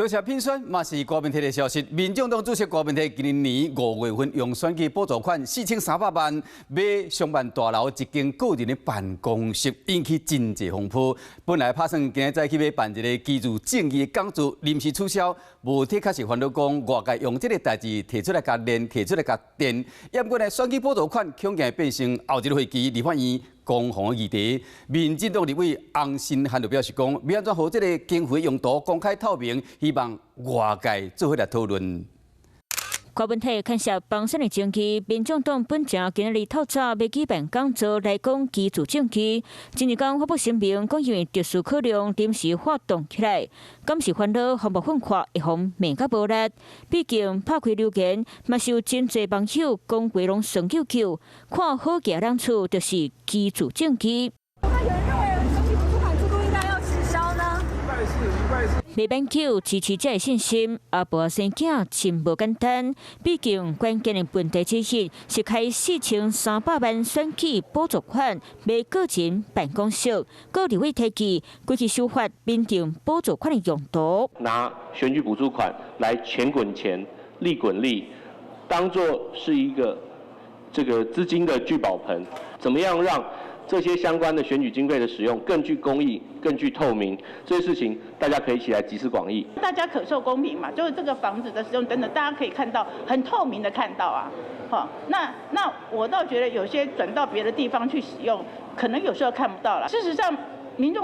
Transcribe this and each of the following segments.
多谢评选，嘛是国民党的消息。民众党主席郭文泰今年5月份用选举补助款4300万买上万大楼一间个人的办公室，引起真济风波。本来打算今日再去要办一个居住正义的讲座，临时取消。无铁确实烦恼讲，外界用这个代志提出来甲连，提出来甲电。也不过呢，选举补助款恐惊变成后一个会期立法院攻防的议题。民进党立委洪新汉就表示讲，要安怎让这个经费用途公开透明，希望外界做伙来讨论。郭文泰看下帮选的证据，民众党本正今日透早要举办讲座来讲居住证据。今日讲发布声明，讲因为特殊考量临时发动起来，敢是烦恼防不分化，一方面甲无力。毕竟拍开留言，嘛是有真侪网友讲话拢双救救，看好家人厝就是居住证据。未免求支持者的信心，阿婆生囝真无简单。毕竟关键的问题之一是开4300万选举补助款买个人办公室，各立委提起规期修法编定补助款的用途。拿选举补助款来钱滚钱、利滚利，当作是一个这个资金的聚宝盆，怎么样让这些相关的选举经费的使用更具公义、更具透明，这些事情大家可以一起来集思广益。大家可受公平嘛，就是这个房子的使用等等，大家可以看到很透明的看到啊。好，那我倒觉得有些转到别的地方去使用，可能有时候看不到了。事实上，民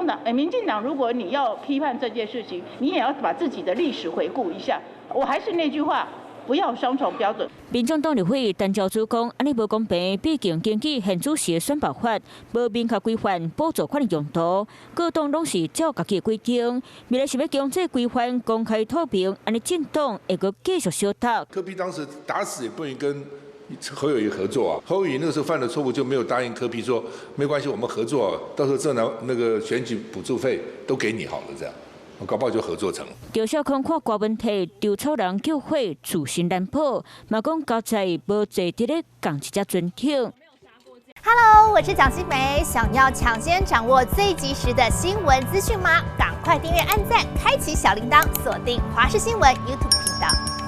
进党，如果你要批判这件事情，你也要把自己的历史回顾一下。我还是那句话。不要双重标准。民众党立委陈昭祖讲，安尼无公平，毕竟根据现主席的选拔法，无明确规范补助款的用途，各党拢是照家己的规定。未来想要将这规范公开透明，安尼政党会阁继续小读。柯 P 当时打死也不愿意跟侯友宜合作啊，侯友宜那个时候犯了错误，就没有答应柯 P 说没关系，我们合作，到时候那个选举补助费都给你好了这样。搞不好就合作成。赵少康看郭文泰丢草人救会自信难保，嘛讲交在无坐伫咧共一只船艇。Hello， 我是蒋欣梅，想要抢先掌握最及时的新闻资讯吗？赶快订阅、按赞、开启小铃铛，锁定华视新闻 YouTube 频道。